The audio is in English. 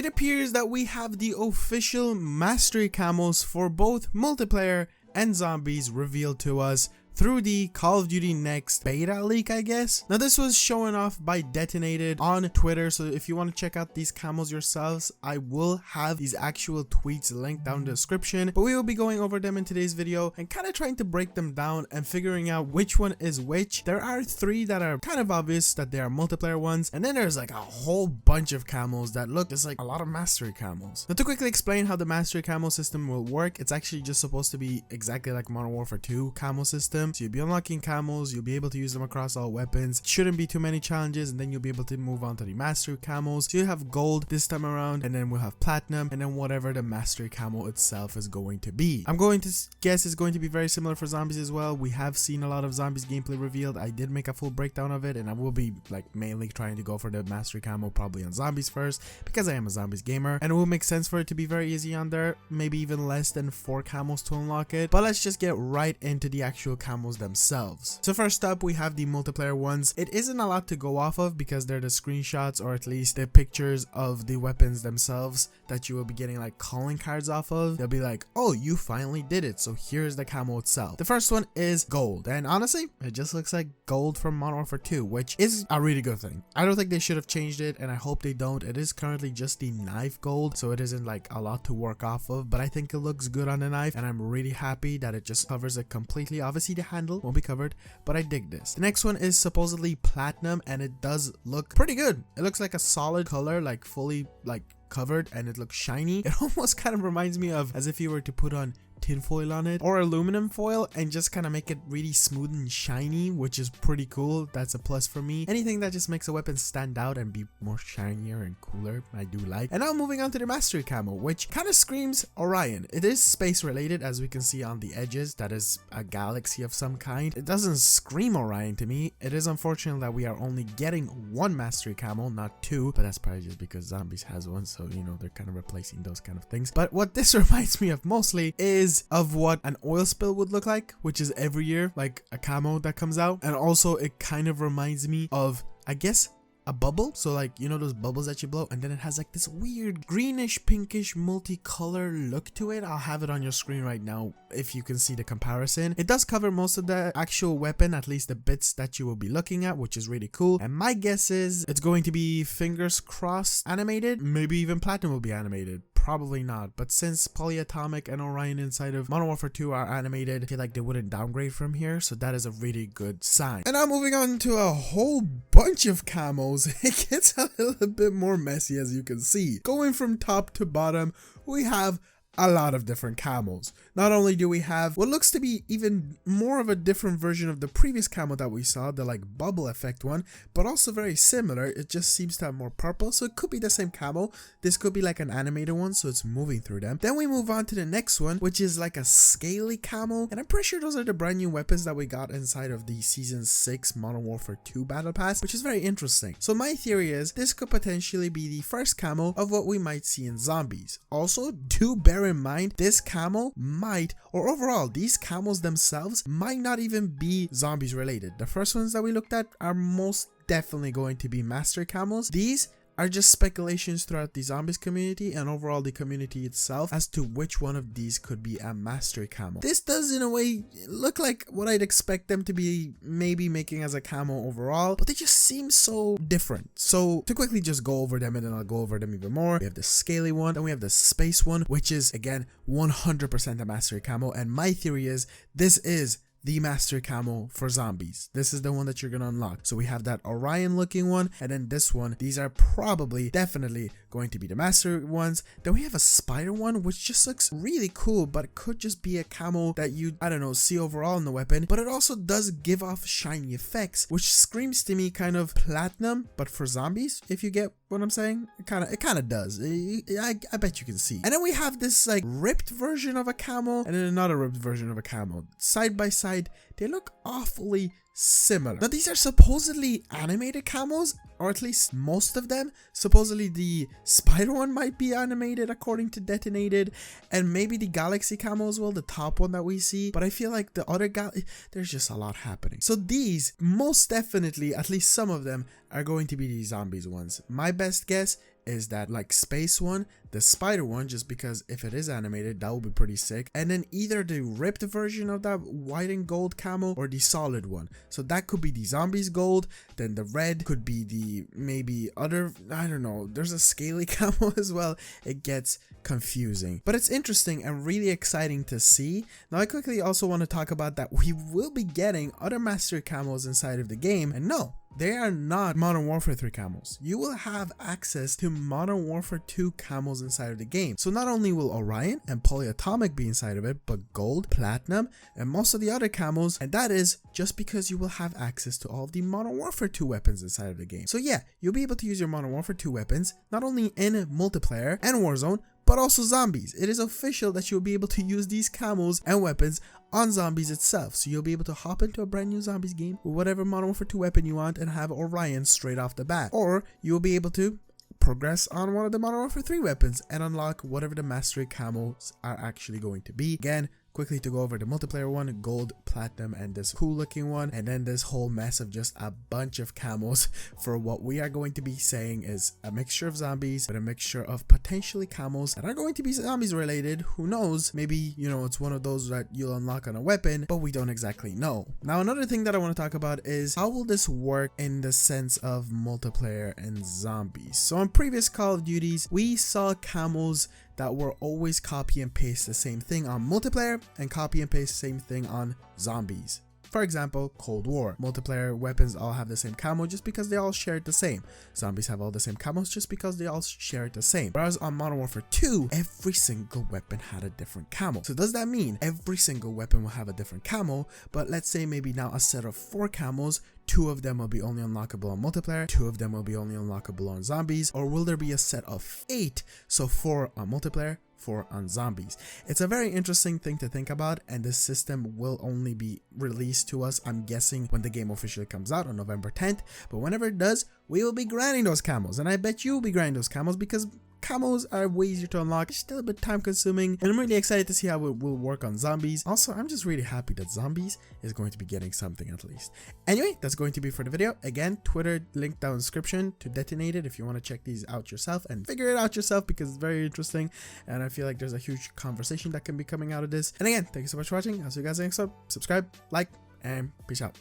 it appears that we have the official mastery camos for both multiplayer and zombies revealed to us through the Call of Duty Next beta leak, I guess. Now this was shown off by Detonated on Twitter, so if you want to check out these camos yourselves, I will have these actual tweets linked down in the description, but we will be going over them in today's video and kind of trying to break them down and figuring out which one is which. There are 3 that are kind of obvious that they are multiplayer ones, and then there's like a whole bunch of camos that look just like a lot of mastery camos. Now to quickly explain how the mastery camo system will work, it's actually just supposed to be exactly like Modern Warfare 2 camo system. So you'll be unlocking camos, you'll be able to use them across all weapons, shouldn't be too many challenges, and then you'll be able to move on to the mastery camos. So you have gold this time around, and then we'll have platinum, and then whatever the mastery camo itself is going to be. I'm going to guess it's going to be very similar for zombies as well. We have seen a lot of zombies gameplay revealed. I did make a full breakdown of it, and I will be like mainly trying to go for the mastery camo probably on zombies first, because I am a zombies gamer, and it will make sense for it to be very easy on there, maybe even less than 4 camos to unlock it. But let's just get right into the actual camos themselves. So first up, we have the multiplayer ones. It isn't a lot to go off of because they're the screenshots, or at least the pictures of the weapons themselves that you will be getting like calling cards off of. They'll be like, oh, you finally did it, so here's the camo itself. The first one is gold, and honestly it just looks like gold from Modern Warfare 2, which is a really good thing. I don't think they should have changed it, and I hope they don't. It is currently just the knife gold, so it isn't like a lot to work off of, but I think it looks good on the knife, and I'm really happy that it just covers it completely. Obviously the handle won't be covered, but I dig this. The next one is supposedly platinum, and it does look pretty good. It looks like a solid color, like fully like covered, and it looks shiny. It almost kind of reminds me of as if you were to put on tinfoil on it or aluminum foil and just kind of make it really smooth and shiny, which is pretty cool. That's a plus for me. Anything that just makes a weapon stand out and be more shinier and cooler, I do like. And now moving on to the mastery camo, which kind of screams Orion. It is space related, as we can see on the edges. That is a galaxy of some kind. It doesn't scream Orion to me. It is unfortunate that we are only getting 1 mastery camo, not 2, but that's probably just because zombies has one, so you know they're kind of replacing those kind of things. But what this reminds me of mostly is of what an oil spill would look like, which is every year like a camo that comes out. And also it kind of reminds me of, I guess, a bubble. So like, you know those bubbles that you blow, and then it has like this weird greenish pinkish multicolor look to it. I'll have it on your screen right now if you can see the comparison. It does cover most of the actual weapon, at least the bits that you will be looking at, which is really cool. And my guess is it's going to be fingers crossed animated, maybe even platinum will be animated. Probably not, but since Polyatomic and Orion inside of Modern Warfare 2 are animated, I feel like they wouldn't downgrade from here, so that is a really good sign. And now moving on to a whole bunch of camos, it gets a little bit more messy, as you can see. Going from top to bottom, we have a lot of different camos. Not only do we have what looks to be even more of a different version of the previous camo that we saw, the like bubble effect one, but also very similar. It just seems to have more purple, so it could be the same camo. This could be like an animated one, so it's moving through them. Then we move on to the next one, which is like a scaly camo, and I'm pretty sure those are the brand new weapons that we got inside of the Season 6 Modern Warfare 2 Battle Pass, which is very interesting. So my theory is this could potentially be the first camo of what we might see in zombies. Also, do bear in mind, this camo might, or overall these camos themselves might not even be zombies related. The first ones that we looked at are most definitely going to be master camos. These are just speculations throughout the zombies community and overall the community itself as to which one of these could be a mastery camo. This does in a way look like what I'd expect them to be maybe making as a camo overall, but they just seem so different. So to quickly just go over them, and then I'll go over them even more. We have the scaly one, then we have the space one, which is again 100% a mastery camo, and my theory is this is the master camo for zombies. This is the one that you're gonna unlock. So we have that Orion looking one, and then this one. These are probably definitely going to be the master ones. Then we have a spider one, which just looks really cool, but it could just be a camo that you, I don't know, see overall in the weapon. But it also does give off shiny effects, which screams to me kind of platinum, but for zombies, if you get what I'm saying. It kind of does. I bet you can see. And then we have this like ripped version of a camo, and then another ripped version of a camo. Side by side, they look awfully similar. Now these are supposedly animated camos, or at least most of them. Supposedly the spider one might be animated according to Detonated, and maybe the galaxy camo as well, the top one that we see. But I feel like the other there's just a lot happening. So these most definitely, at least some of them, are going to be the zombies ones. My best guess is that like space one, the spider one, just because if it is animated, that would be pretty sick. And then either the ripped version of that white and gold camo or the solid one. So that could be the zombies gold, then the red could be the maybe other, I don't know, there's a scaly camo as well. It gets confusing, but it's interesting and really exciting to see. Now I quickly also want to talk about that we will be getting other mastery camos inside of the game, and no, they are not Modern Warfare 3 camos. You will have access to Modern Warfare 2 camos inside of the game. So not only will Orion and Polyatomic be inside of it, but Gold, Platinum, and most of the other camos. And that is just because you will have access to all of the Modern Warfare 2 weapons inside of the game. So yeah, you'll be able to use your Modern Warfare 2 weapons, not only in multiplayer and Warzone, but also zombies. It is official that you'll be able to use these camos and weapons on zombies itself. So you'll be able to hop into a brand new zombies game with whatever Modern Warfare 2 weapon you want and have Orion straight off the bat. Or you'll be able to progress on one of the Modern Warfare 3 weapons and unlock whatever the mastery camos are actually going to be. Again, quickly to go over the multiplayer one, gold, platinum, and this cool looking one, and then this whole mess of just a bunch of camos for what we are going to be saying is a mixture of zombies, but a mixture of potentially camos that are going to be zombies related. Who knows, maybe, you know, it's one of those that you'll unlock on a weapon, but we don't exactly know. Now another thing that I want to talk about is how will this work in the sense of multiplayer and zombies. So on previous Call of Duties, we saw camos that were always copy and paste the same thing on multiplayer and copy and paste the same thing on zombies. For example, Cold War. Multiplayer weapons all have the same camo just because they all share it the same. Zombies have all the same camos just because they all share it the same. Whereas on Modern Warfare 2, every single weapon had a different camo. So does that mean every single weapon will have a different camo, but let's say maybe now a set of 4 camos, 2 of them will be only unlockable on multiplayer, 2 of them will be only unlockable on zombies, or will there be a set of 8, so 4 on multiplayer, 4 on zombies? It's a very interesting thing to think about, and this system will only be released to us, I'm guessing, when the game officially comes out on November 10th, but whenever it does, we will be grinding those camos, and I bet you will be grinding those camos because camos are way easier to unlock, it's still a bit time consuming, and I'm really excited to see how it will work on zombies. Also, I'm just really happy that zombies is going to be getting something at least. Anyway, that's going to be for the video. Again, Twitter link down in the description to detonate it if you want to check these out yourself and figure it out yourself because it's very interesting, and I feel like there's a huge conversation that can be coming out of this. And again, thank you so much for watching. I'll see you guys next time. Subscribe, like, and peace out.